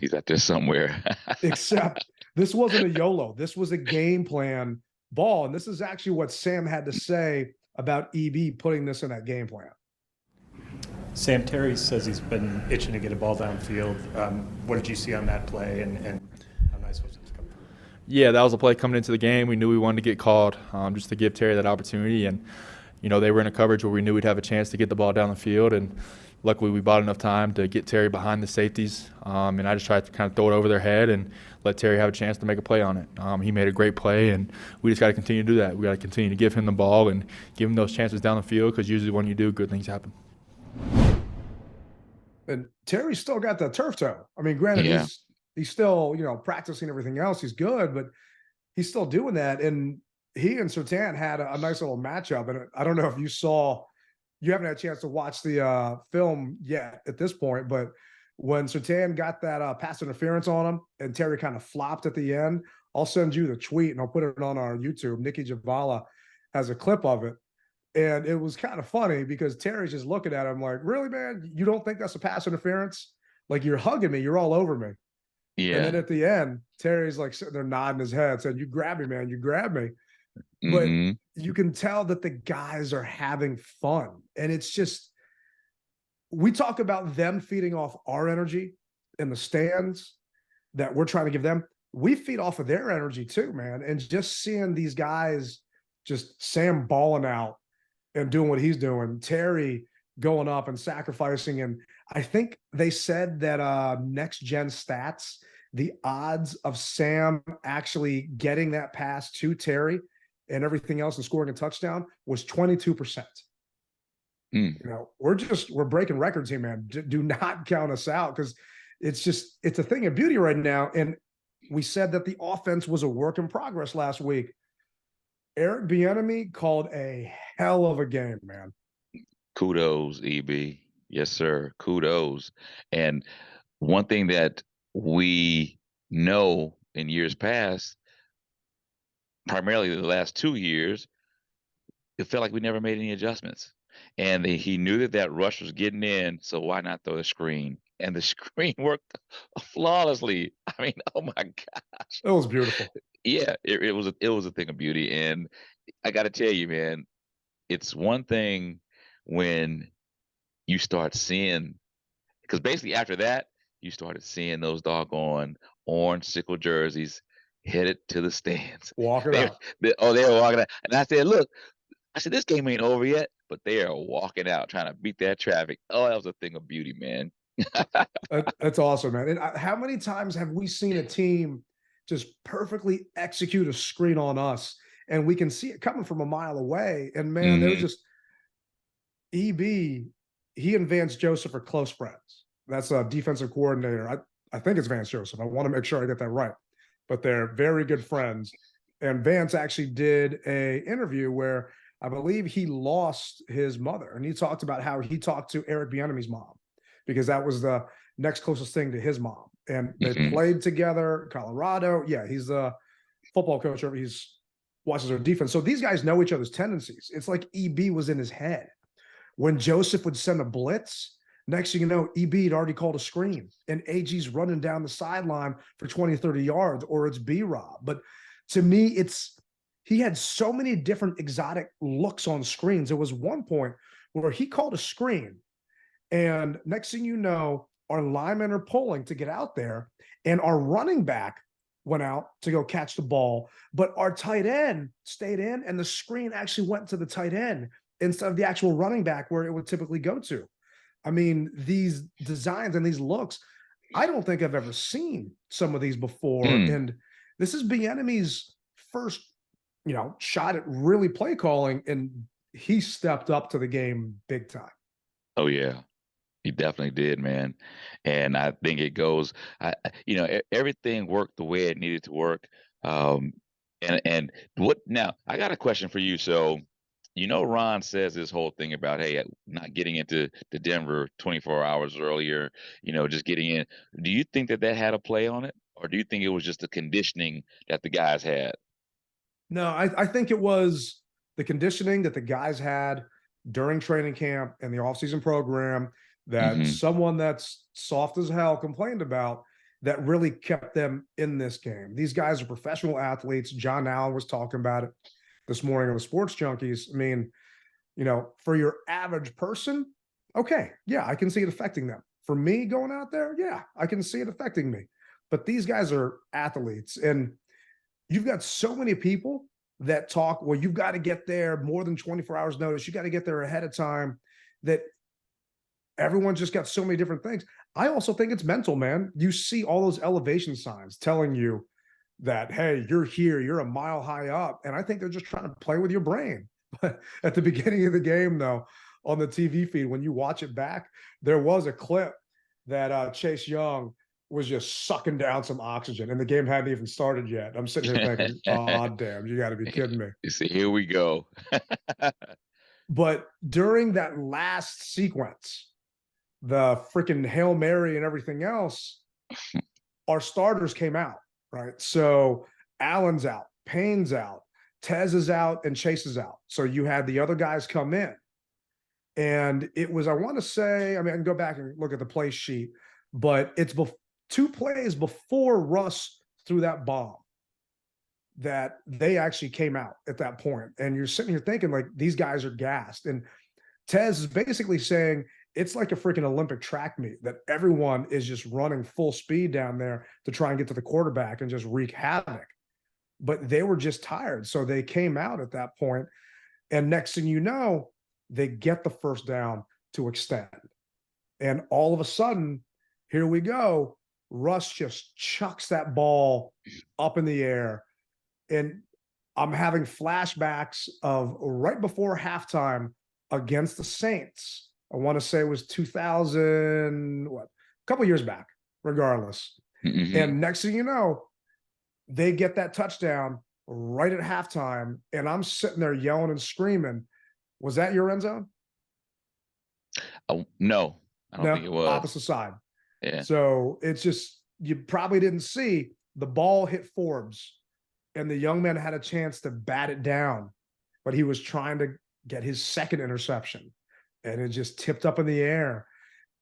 He's out there somewhere. Except this wasn't a YOLO. This was a game plan ball. And this is actually what Sam had to say about EB putting this in that game plan. Sam, Terry says he's been itching to get a ball downfield. What did you see on that play, and how nice was it to come through? Yeah, that was a play coming into the game. We knew we wanted to get called just to give Terry that opportunity. And, they were in a coverage where we knew we'd have a chance to get the ball down the field. And luckily we bought enough time to get Terry behind the safeties. And I just tried to kind of throw it over their head and let Terry have a chance to make a play on it. He made a great play, and we just got to continue to do that. We got to continue to give him the ball and give him those chances down the field, because usually when you do, good things happen. And Terry's still got that turf toe. I mean, granted, he's still, practicing everything else. He's good, but he's still doing that. And he and Surtain had a nice little matchup. And I don't know if you haven't had a chance to watch the film yet at this point, but when Surtain got that pass interference on him and Terry kind of flopped at the end, I'll send you the tweet and I'll put it on our YouTube. Nikki Javala has a clip of it. And it was kind of funny because Terry's just looking at him like, really, man, you don't think that's a pass interference? Like, you're hugging me. You're all over me. Yeah. And then at the end, Terry's like sitting there nodding his head, saying, you grabbed me, man. You grabbed me. But you can tell that the guys are having fun. And it's just, we talk about them feeding off our energy in the stands that we're trying to give them. We feed off of their energy too, man. And just seeing these guys, just Sam balling out and doing what he's doing, Terry going up and sacrificing. And I think they said that next gen stats, the odds of Sam actually getting that pass to Terry and everything else and scoring a touchdown was 22%. We're breaking records here, man. Do not count us out, because it's a thing of beauty right now. And we said that the offense was a work in progress last week. Eric Bieniemy called a hell of a game, man. Kudos, EB. Yes, sir. Kudos. And one thing that we know in years past, primarily the last 2 years, it felt like we never made any adjustments. And he knew that rush was getting in, so why not throw a screen? And the screen worked flawlessly. I mean, oh my gosh. It was beautiful. Yeah, it was a thing of beauty. And I got to tell you, man, it's one thing when you start seeing, because basically after that, you started seeing those doggone orange sickle jerseys headed to the stands. Walking They, out. they were walking out, and I said, "Look," I said, "this game ain't over yet," but they are walking out trying to beat that traffic. Oh, that was a thing of beauty, man. That's awesome, man. And how many times have we seen a team just perfectly execute a screen on us, and we can see it coming from a mile away? And man, there was just EB. He and Vance Joseph are close friends. That's a defensive coordinator. I think it's Vance Joseph. I want to make sure I get that right, but they're very good friends. And Vance actually did a interview where I believe he lost his mother, and he talked about how he talked to Eric Bieniemy's mom because that was the next closest thing to his mom. And they played together in Colorado. Yeah, he's the football coach. He's watches their defense. So these guys know each other's tendencies. It's like EB was in his head. When Joseph would send a blitz, next thing you know, EB had already called a screen and AG's running down the sideline for 20, 30 yards, or it's B-Rob. But to me, he had so many different exotic looks on screens. There was one point where he called a screen, and next thing you know, our linemen are pulling to get out there, and our running back went out to go catch the ball, but our tight end stayed in, and the screen actually went to the tight end instead of the actual running back where it would typically go to. I mean, these designs and these looks, I don't think I've ever seen some of these before. And this is Bieniemy's first, shot at really play calling, and he stepped up to the game big time. Oh yeah, he definitely did, man. And I think it goes, everything worked the way it needed to work. And what now? I got a question for you. So, Ron says this whole thing about, hey, not getting into the Denver 24 hours earlier, just getting in. Do you think that had a play on it, or do you think it was just the conditioning that the guys had? No, I think it was the conditioning that the guys had during training camp and the offseason program that someone that's soft as hell complained about that really kept them in this game. These guys are professional athletes. John Allen was talking about it this morning on the Sports Junkies. I mean, for your average person, okay, yeah, I can see it affecting them. For me going out there, yeah, I can see it affecting me. But these guys are athletes, and you've got so many people that talk, well, you've got to get there more than 24 hours notice. You got to get there ahead of time, that everyone just got so many different things. I also think it's mental, man. You see all those elevation signs telling you that, hey, you're here, you're a mile high up. And I think they're just trying to play with your brain. But at the beginning of the game, though, on the TV feed, when you watch it back, there was a clip that Chase Young was just sucking down some oxygen, and the game hadn't even started yet. I'm sitting here thinking, oh, damn, you got to be kidding me. You see, here we go. But during that last sequence, the freaking Hail Mary and everything else, our starters came out, right? So Allen's out, Payne's out, Tez is out, and Chase is out. So you had the other guys come in. And it was, I want to say, I mean, I can go back and look at the play sheet, but it's 2 plays before Russ threw that bomb that they actually came out at that point. And you're sitting here thinking, like, these guys are gassed. And Tez is basically saying it's like a freaking Olympic track meet, that everyone is just running full speed down there to try and get to the quarterback and just wreak havoc. But they were just tired. So they came out at that point. And next thing you know, they get the first down to extend. And all of a sudden, here we go. Russ just chucks that ball up in the air. And I'm having flashbacks of right before halftime against the Saints. I want to say it was 2000, a couple years back, regardless. And next thing you know, they get that touchdown right at halftime. And I'm sitting there yelling and screaming. Was that your end zone? Oh, no, I don't think it was. Opposite side. Yeah. So it's just, you probably didn't see the ball hit Forbes, and the young man had a chance to bat it down, but he was trying to get his second interception, and it just tipped up in the air.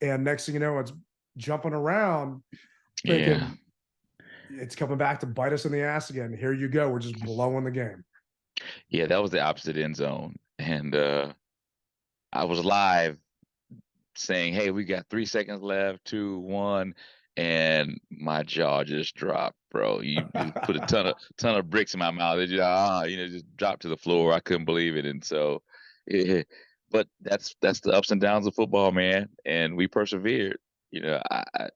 And next thing you know, it's jumping around, thinking it's coming back to bite us in the ass again. Here you go. We're just blowing the game. Yeah, that was the opposite end zone. And I was live saying, hey, we got 3 seconds left, 2, 1. and my jaw just dropped, bro. You put a ton of bricks in my mouth. It just just dropped to the floor. I couldn't believe it, and so, but that's the ups and downs of football, man. And we persevered. I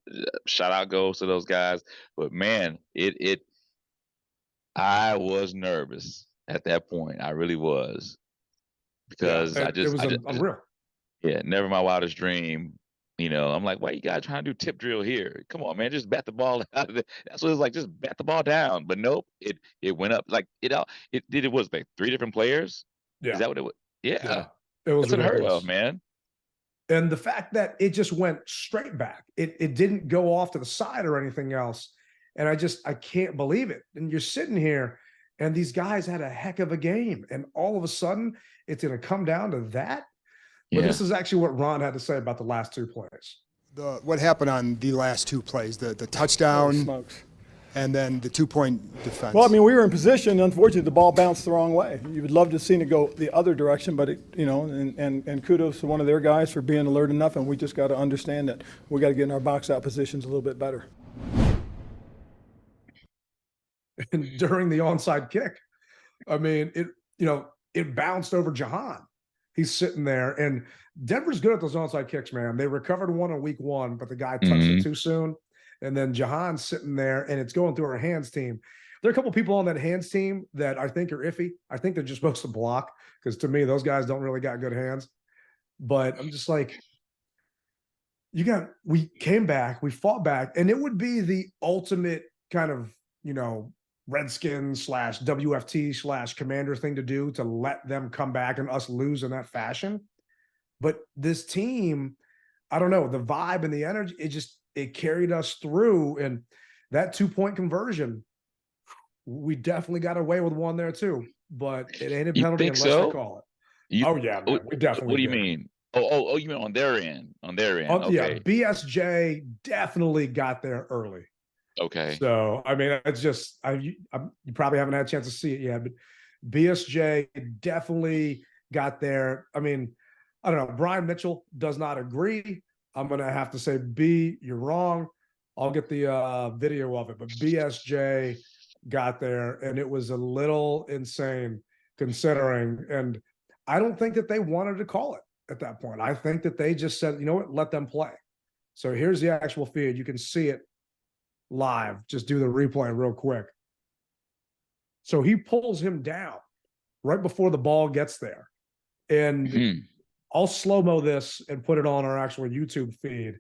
shout out goes to those guys, but man, I was nervous at that point. I really was Yeah, because it was unreal. yeah, never my wildest dream. I'm like, why you guys trying to do tip drill here? Come on, man, just bat the ball out of it. That's what it's like, just bat the ball down. But nope, it went up like it was like 3 different players. Is Yeah, that what it was? Yeah, yeah, it was that's unheard of, ridiculous. man. And the fact that it just went straight back, it didn't go off to the side or anything else. And I can't believe it. And you're sitting here, and these guys had a heck of a game, and all of a sudden it's going to come down to that. But Yeah. this is actually what Ron had to say about the last 2 plays. What happened on the last 2 plays, the touchdown and then the 2-point defense? Well, I mean, we were in position. Unfortunately, the ball bounced the wrong way. You would love to have seen it go the other direction, but and kudos to one of their guys for being alert enough. And we just got to understand that we got to get in our box out positions a little bit better. And during the onside kick, I mean, it bounced over Jahan. He's sitting there, and Denver's good at those onside kicks, man. They recovered one in week 1, but the guy touched it too soon. And then Jahan's sitting there, and it's going through our hands team. There are a couple people on that hands team that I think are iffy. I think they're just supposed to block, because to me, those guys don't really got good hands. But I'm just like, we came back, we fought back, and it would be the ultimate kind of, Redskins / WFT / Commander thing to do, to let them come back and us lose in that fashion. But this team, I don't know, the vibe and the energy, it carried us through. And that 2-point conversion, we definitely got away with one there too. But it ain't a penalty unless they call it. Oh yeah, man, we definitely. What do you mean? Oh, you mean on their end? On their end. Okay. Yeah, BSJ definitely got there early. Okay. So, I mean, it's just, you probably haven't had a chance to see it yet, but BSJ definitely got there. I mean, I don't know. Brian Mitchell does not agree. I'm going to have to say, B, you're wrong. I'll get the video of it, but BSJ got there, and it was a little insane considering. And I don't think that they wanted to call it at that point. I think that they just said, you know what, let them play. So here's the actual feed. You can see it live. Just do the replay real quick. So he pulls him down right before the ball gets there. And I'll slow-mo this and put it on our actual YouTube feed.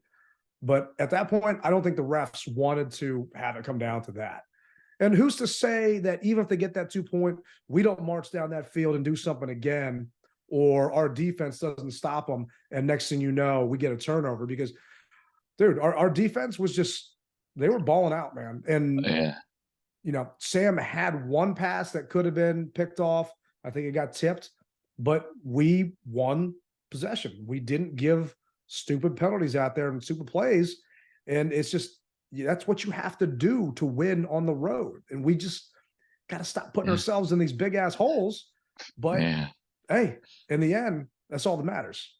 But at that point, I don't think the refs wanted to have it come down to that. And who's to say that even if they get that 2-point, we don't march down that field and do something again, or our defense doesn't stop them, and next thing you know, we get a turnover? Because, dude, our defense was just, they were balling out, man. And, Sam had one pass that could have been picked off. I think it got tipped, but we won possession. We didn't give stupid penalties out there and stupid plays. And it's just, that's what you have to do to win on the road. And we just got to stop putting ourselves in these big ass holes. But hey, in the end, that's all that matters.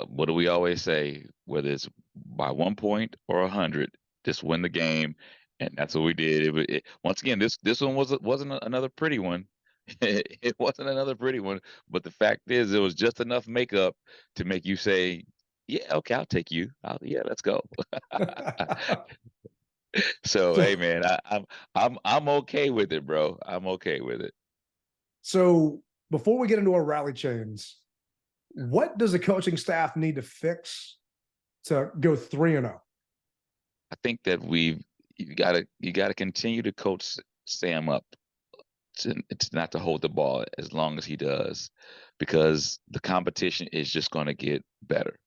What do we always say? Whether it's by 1 point or 100, just win the game, and that's what we did. Once again, this one wasn't another pretty one. It wasn't another pretty one, but the fact is, it was just enough makeup to make you say, "Yeah, okay, I'll take you. Let's go." So, hey, man, I'm okay with it, bro. I'm okay with it. So, before we get into our rally chains, what does the coaching staff need to fix to go 3-0? I think that you gotta continue to coach Sam up to not to hold the ball as long as he does, because the competition is just going to get better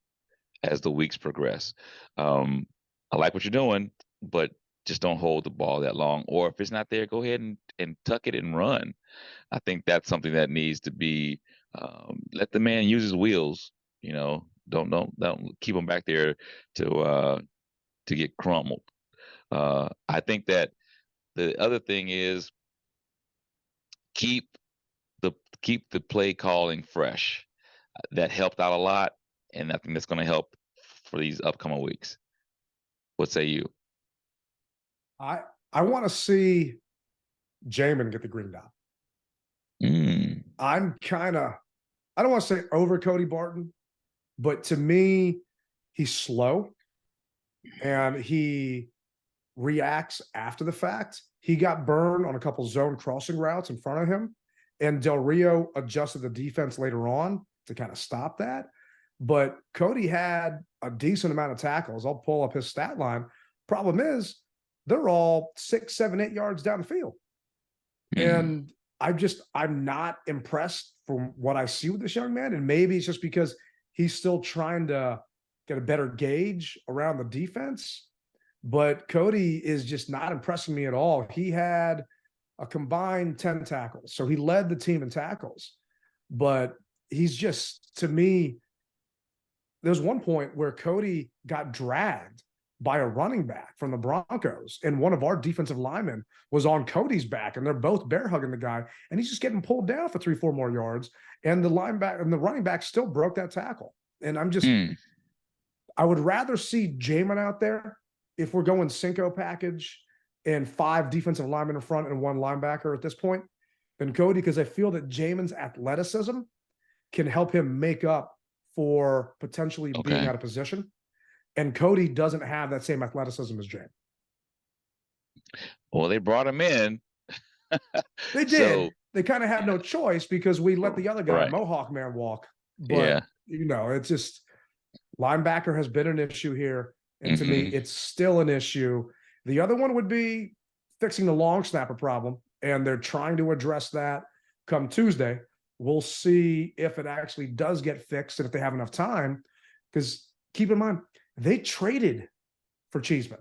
as the weeks progress. I like what you're doing, but just don't hold the ball that long. Or if it's not there, go ahead and tuck it and run. I think that's something that needs to be, let the man use his wheels. Don't keep him back there to get crumbled. I think that the other thing is keep the play calling fresh. That helped out a lot, and I think that's going to help for these upcoming weeks. What say you? I want to see Jamin get the green dot. I'm kind of, I don't want to say over Cody Barton, but to me, he's slow and he reacts after the fact. He got burned on a couple zone crossing routes in front of him, and Del Rio adjusted the defense later on to kind of stop that. But Cody had a decent amount of tackles. I'll pull up his stat line. Problem is, they're all 6, 7, 8 yards down the field. And I'm not impressed from what I see with this young man. And maybe it's just because he's still trying to get a better gauge around the defense. But Cody is just not impressing me at all. He had a combined 10 tackles. So he led the team in tackles. But he's just, to me, there's one point where Cody got dragged by a running back from the Broncos, and one of our defensive linemen was on Cody's back, and they're both bear hugging the guy, and he's just getting pulled down for 3-4 more yards, and the linebacker and the running back still broke that tackle. And I'm just, I would rather see Jamin out there if we're going Cinco package and 5 defensive linemen in front and 1 linebacker at this point than Cody, because I feel that Jamin's athleticism can help him make up for potentially being out of position. And Cody doesn't have that same athleticism as Jamin. Well, they brought him in. They did. So, they kind of had no choice because we let the other guy, Mohawk Man, walk. But, you know, it's just linebacker has been an issue here. And to me, it's still an issue. The other one would be fixing the long snapper problem. And they're trying to address that come Tuesday. We'll see if it actually does get fixed and if they have enough time. Because keep in mind, they traded for Cheeseman,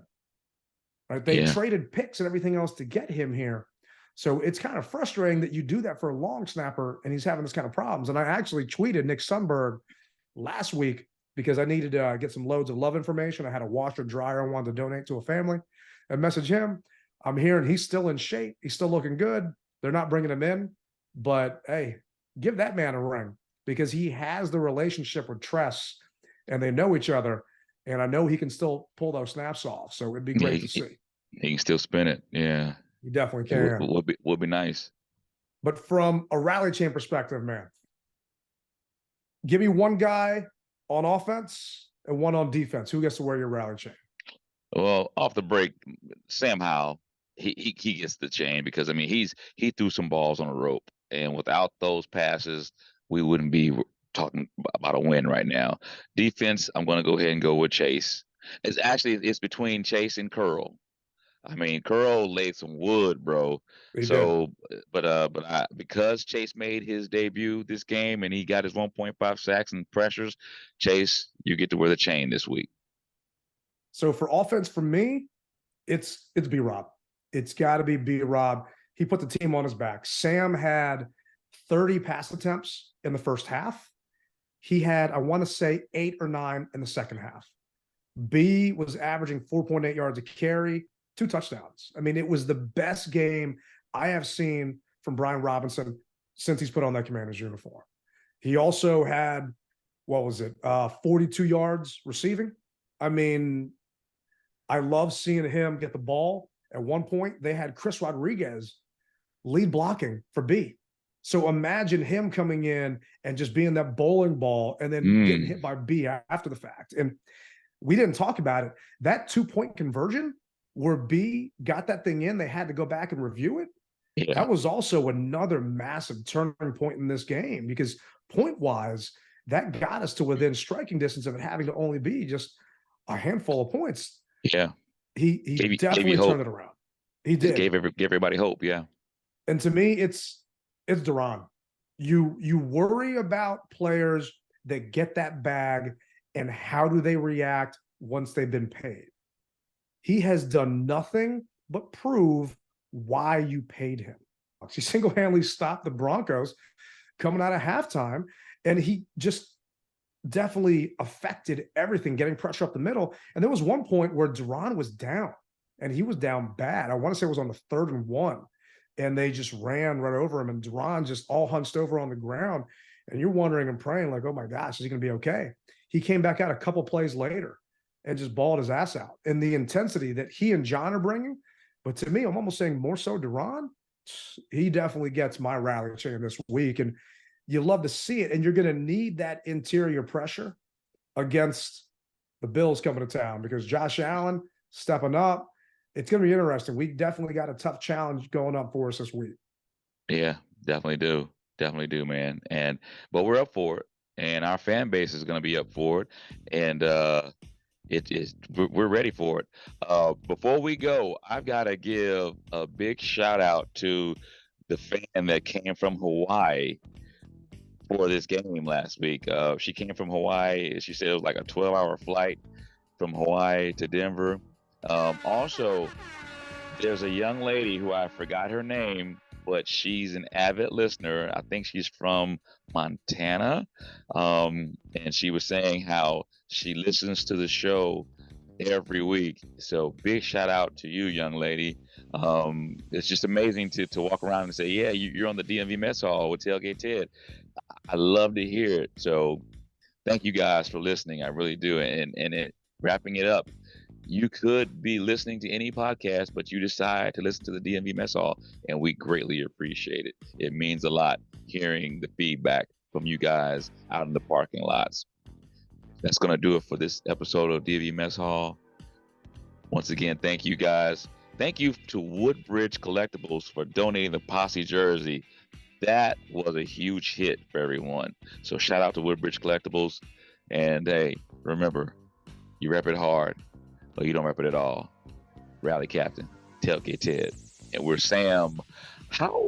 right? They traded picks and everything else to get him here. So it's kind of frustrating that you do that for a long snapper and he's having this kind of problems. And I actually tweeted Nick Sundberg last week because I needed to get some loads of love information. I had a washer dryer I wanted to donate to a family. I messaged him. I'm hearing he's still in shape. He's still looking good. They're not bringing him in. But, hey, give that man a ring because he has the relationship with Tress and they know each other. And I know he can still pull those snaps off. So it'd be great to see. He can still spin it. Yeah. He definitely can. Would be nice. But from a rally chain perspective, man, give me one guy on offense and one on defense. Who gets to wear your rally chain? Well, off the break, Sam Howell, he gets the chain because, I mean, he threw some balls on a rope. And without those passes, we wouldn't be talking about a win right now. Defense, I'm going to go ahead and go with Chase. It's between Chase and Curl. I mean, Curl laid some wood, bro. Because Chase made his debut this game and he got his 1.5 sacks and pressures, Chase, you get to wear the chain this week. So for offense, for me, it's B-Rob. It's got to be B-Rob. He put the team on his back. Sam had 30 pass attempts in the first half. He had, I want to say, 8 or 9 in the second half. B was averaging 4.8 yards a carry, 2 touchdowns. I mean, it was the best game I have seen from Brian Robinson since he's put on that Commander's uniform. He also had, 42 yards receiving. I mean, I love seeing him get the ball. At one point, they had Chris Rodriguez lead blocking for B. So imagine him coming in and just being that bowling ball and then getting hit by B after the fact. And we didn't talk about it. That 2-point conversion where B got that thing in, they had to go back and review it. Yeah. That was also another massive turning point in this game because point-wise, that got us to within striking distance of it having to only be just a handful of points. Yeah. He definitely turned it around. He did. Gave everybody hope, yeah. And to me, it's Duran. You worry about players that get that bag and how do they react once they've been paid. He has done nothing but prove why you paid him. He single-handedly stopped the Broncos coming out of halftime, and he just definitely affected everything, getting pressure up the middle. And there was one point where Duran was down, and he was down bad. I want to say it was on the 3rd and 1. And they just ran right over him, and Duran just all hunched over on the ground. And you're wondering and praying, like, oh my gosh, is he going to be okay? He came back out a couple plays later and just balled his ass out. And the intensity that he and John are bringing, but to me, I'm almost saying more so Duran, he definitely gets my rally chain this week. And you love to see it. And you're going to need that interior pressure against the Bills coming to town because Josh Allen stepping up. It's going to be interesting. We definitely got a tough challenge going up for us this week. Yeah, definitely do. Definitely do, man. But we're up for it. And our fan base is going to be up for it. And we're ready for it. Before we go, I've got to give a big shout out to the fan that came from Hawaii for this game last week. She came from Hawaii. She said it was like a 12-hour flight from Hawaii to Denver. Also, there's a young lady who I forgot her name, but she's an avid listener. I think she's from Montana. And she was saying how she listens to the show every week. So big shout out to you, young lady. It's just amazing to walk around and say, yeah, you're on the DMV Mess Hall with Tailgate Ted. I love to hear it. So thank you guys for listening. I really do. And wrapping it up, you could be listening to any podcast, but you decide to listen to the DMV Mess Hall, and we greatly appreciate it. It means a lot hearing the feedback from you guys out in the parking lots. That's going to do it for this episode of DMV Mess Hall. Once again, thank you guys. Thank you to Woodbridge Collectibles for donating the Posse jersey. That was a huge hit for everyone. So shout out to Woodbridge Collectibles. And hey, remember, you rep it hard, or you don't rep it at all. Rally Captain, Tailgate Ted. And we're Sam. How?